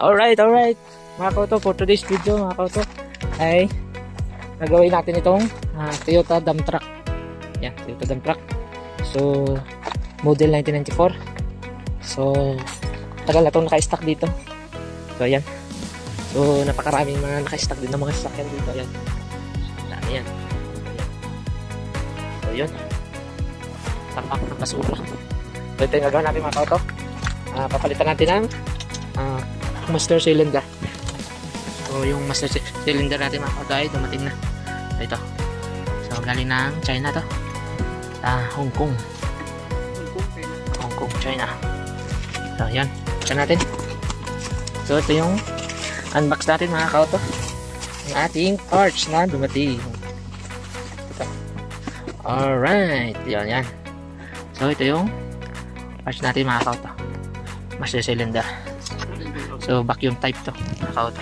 Alright mga kauto, for today's video mga kauto ay nagawin natin itong Toyota dump truck. Yan, Toyota dump truck. So model 1994. So tagal na itong naka-stack dito. So ayan. So napakaraming mga naka-stack din ng mga sasakyan dito. Ayan. Dami yan. Ayan. So yun. Tapak ng basura. So ito yung gagawin natin mga kauto. Papalitan natin ang master cylinder. So yung master cylinder natin mga kauto ay dumating na. So ito. So galing ng China to. Hong Kong, China. So yan. Buksan natin. So ito yung unbox natin mga kauto. Yung ating parts na dumating. Ito. Alright. Yan. So ito yung parts natin mga kauto. Master cylinder. So vacuum type to mga kauto.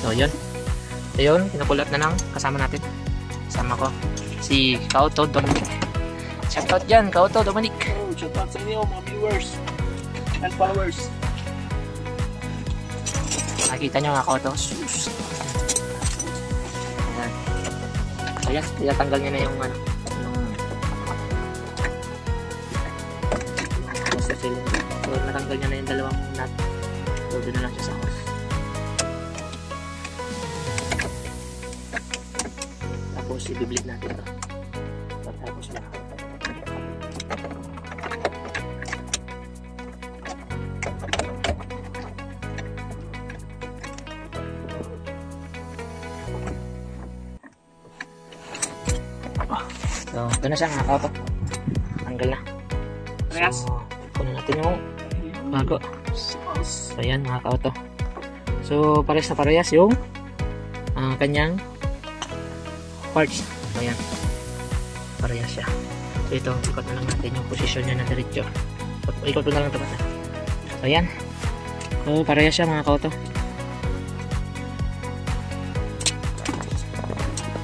So yun. Ito yun. Kinukulat na ng kasama natin. Kasama ko si Kauto Dominic. Shoutout dyan Kauto Dominic. Shoutout sa inyo mga viewers and followers. Nakita nyo mga Kauto. Ayan. Ayan. Tanggal nyo na yung master cylinder. So natanggal nyo na yung dalawang nut. So doon na lang siya sa hose. Tapos i-bleed natin ito. Tapos lang. So ito na siya mga kauto. Tanggal na. So kunin natin yung bago. So ayan mga kauto. So parehas na parehas yung kanyang parts. So ayan. Parehas siya. So ito, ikot na lang natin yung posisyon niya na diretso. Ikot na lang ito bata. So ayan. So parehas siya mga kauto.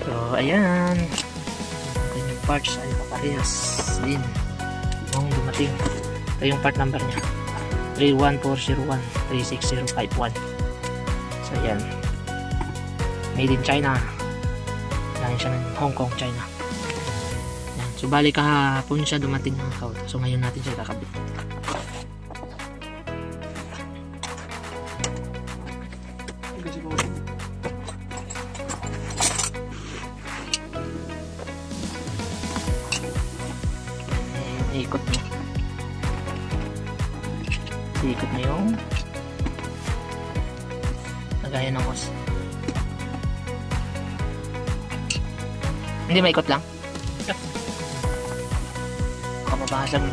So ayan. Yung parts ay parehas din yung dumating. Ito yung part number niya. 31401-36051. So ayan. Made in China. Galing siya ng Hong Kong, China. Ayan. So bali kahapon siya dumating mga kauto. So ngayon natin siya kakabit. Ikot niya. Ikot na yung lagayan ng hose. Hindi maikot lang. Kapabasag mo.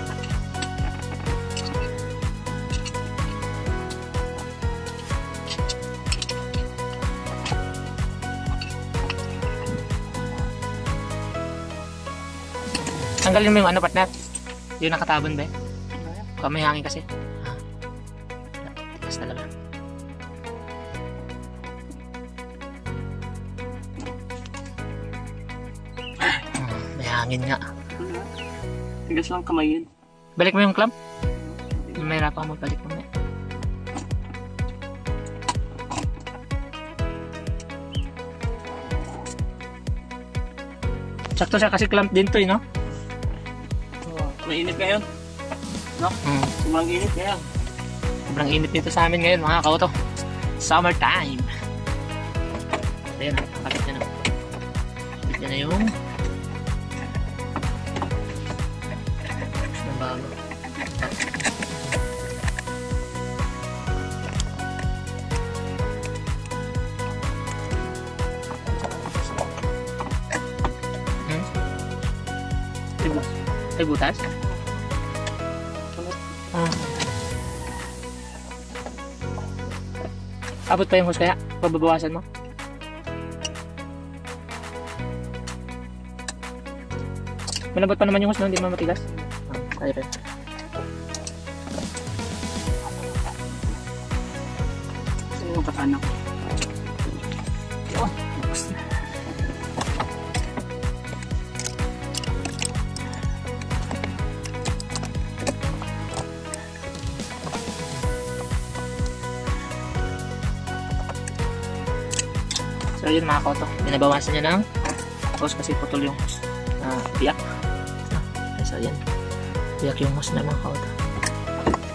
Tanggalin mo yung partner. Yung nakatabon ba? Baka may hangin kasi. Tigas talaga. May hangin nga. Tigas lang kamay yun. Balik mo yung clamp. May hirapan mo balik mo. Sakto siya kasi clamp din to no? Mainit ngayon. No? Sobrang init kaya. Sobrang init dito sa amin ngayon mga kauto. Summer time. Ayan, kapit niya na. Kapit niya na yung bago. Ay butas? Abot pa yung hose kaya? Pababawasan mo? Malambot pa naman yung hose no? Hindi naman matigas? Ayun rin. Sino yung katana ko? yun mga kauto, binabawasan niya ng hose kasi putol yung hose. Biyak. So yan. Biyak yung hose na mga kauto.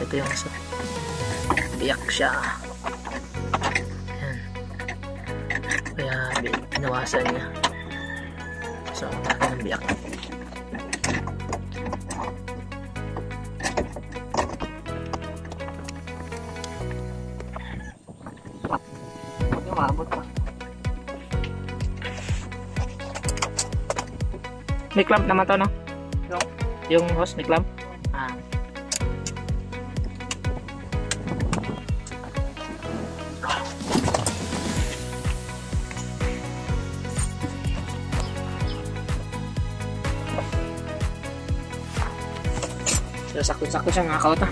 Ito yung hose. Biyak siya. Yan. Kaya binawasan niya. So, natin ang biyak. Maabot pa. May clamp naman to, no? No? Yung hose, may clamp? So, sakto-sakto siya mga kauto.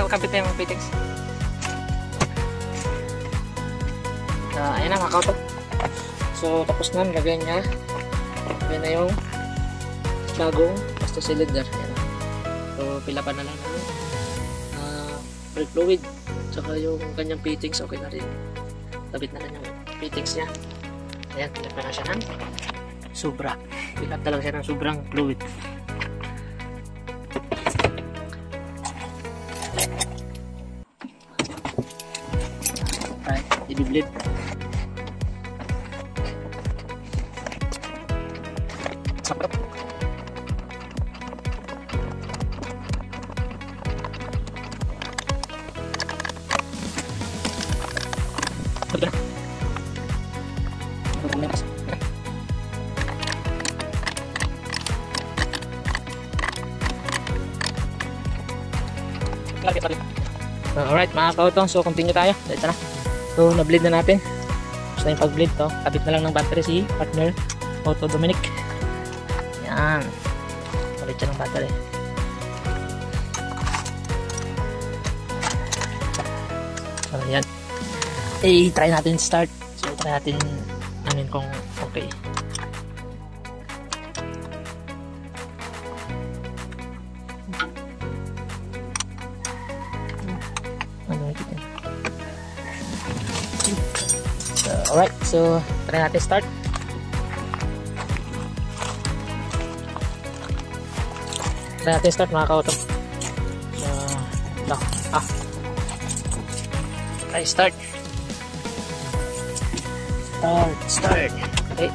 Kapit na yung fittings. Ayan na mga kauto. So tapos na, lagyan niya. Ayan na yung bagong pasta cylinder. Ayan na. So pilapan na lang ng brake fluid. Tsaka yung kanyang fittings, okay na rin. Tabit na rin yung fittings niya. Ayan, pilapan na siya ng sobra. Pilap talaga siya ng sobrang fluid. I-bleed. Sarap. Alright mga kautong, so continue tayo. Dito na. So na-bleed na natin. Basta yung pag-bleed to, kabit na lang ng battery si partner Auto Dominic. Yan. Kabit siya ng battery. So yan. Try natin start. So try natin namin kung okay. Alright, so try natin start. Try natin start mga kauto. So, no. Try start. Start. Okay.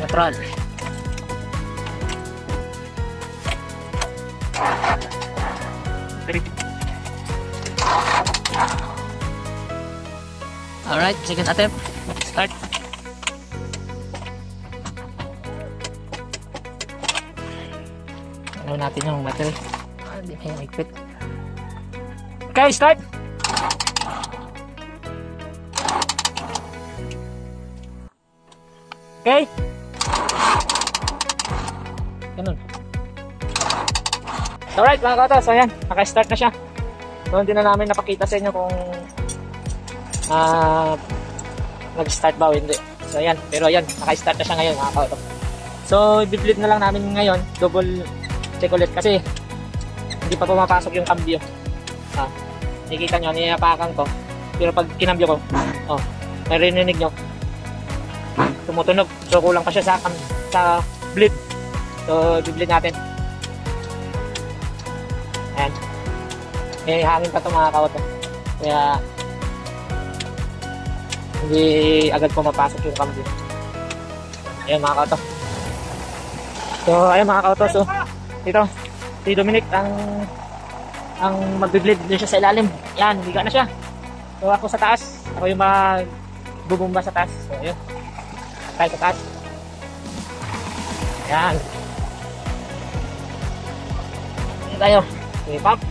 Neutral. Alright, second attempt. Start. Ano natin yung battery. Hindi na yung higpit. Okay, start. Okay. Ganun. Alright mga kauto, so yan, naka-start na siya. So hindi na namin napakita sa inyo kung nag-start ba o hindi. So ayan, pero ayan, naka-start na siya ngayon mga kauto. So i-bleed na lang namin ngayon, double check ulit kasi hindi pa pumapasok yung cambio. Nakikita nyo, niyapakan ko, pero pag kinambyo ko, may rinig nyo, tumutunog. So kulang pa siya sa bleed. So i-bleed natin. Ayan, may hangin pa ito mga kauto, kaya hindi agad pumapasok yung cambio. Ayan mga kauto. So ayan mga kauto, so dito si Dominic ang ang magbe-bleed din siya sa ilalim. Yan, higa na siya. So ako sa taas, ako yung magbubumba sa taas. So yun, tayo sa taas. Yan. Yan tayo. Okay, pump.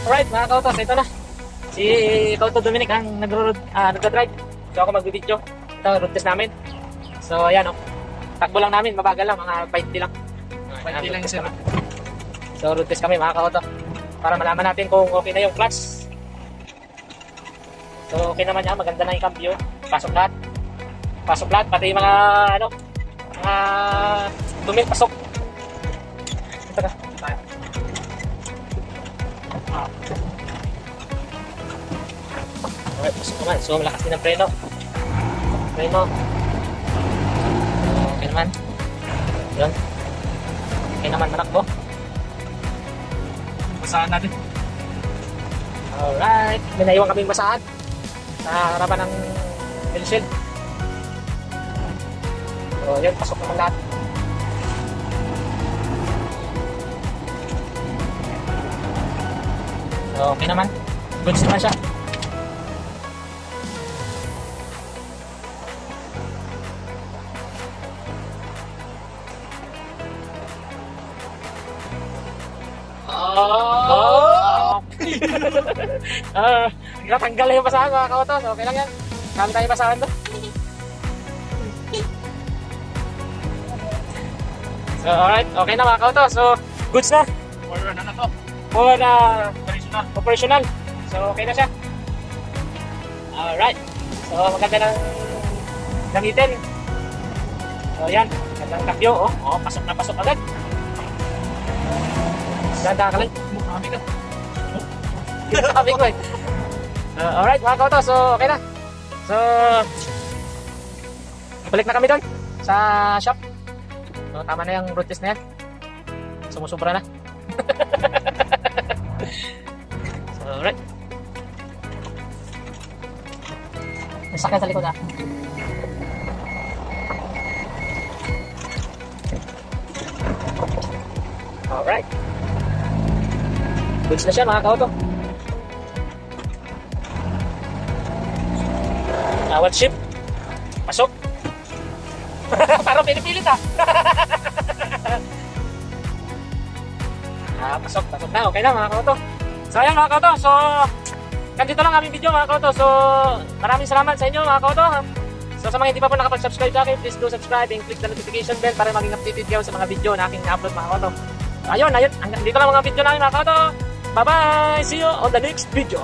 Alright mga kautos, ito na. Si Kauto Dominic ang nagdadrive. So ako magbibideo. Ito, road test namin. So ayan o. Takbo lang namin, mabagal lang, mga 20 lang. 20 lang sir. So road test kami mga kauto. Para malaman natin kung okay na yung clutch. So okay naman yan, maganda na yung cambio. Pasok lahat. Pasok lahat, pati yung mga mga dumil, pasok. Ito ka. Alright, pasok naman. So, malakas din ang preno. Preno. Okay naman. Yun. Okay naman, manakbo. Basahan natin. Alright. May naiwan kaming basahan sa harapan ng windshield. So, yun. Pasok naman lahat. So, okay naman. Goods naman siya. Tanggal na yung basahan mga kautos. Okay lang yan. Kami tayo basahan to. So, alright. Okay na mga kautos. So, goods na. For ano na to? For Operational. So, okay na siya. Alright. So, maganda ng gamitin. So, yan. Magandang kapyo. Oh, pasok na pasok agad. Ganda ka lang. Mukami ka. Sabi ko eh. Alright mga kauto. So, okay na. So, balik na kami doon sa shop. So, tama na yung road test na yan. Sumusubra na. So, alright. May sakyan sa likod ah. Alright. Goods na siya mga kauto. Awal ship. Pasok. Parang pinipilit ah. Pasok na. Okay na mga kauto. So ayan mga kauto. So ganito lang aming video mga kauto. So maraming salamat sa inyo mga kauto. So sa mga hindi pa po nakapag-subscribe sa akin, please do subscribe and click the notification bell para maging updated kayo sa mga video na aking upload mga kauto. So ayun. Dito lang mga video namin mga kauto. Bye bye. See you on the next video.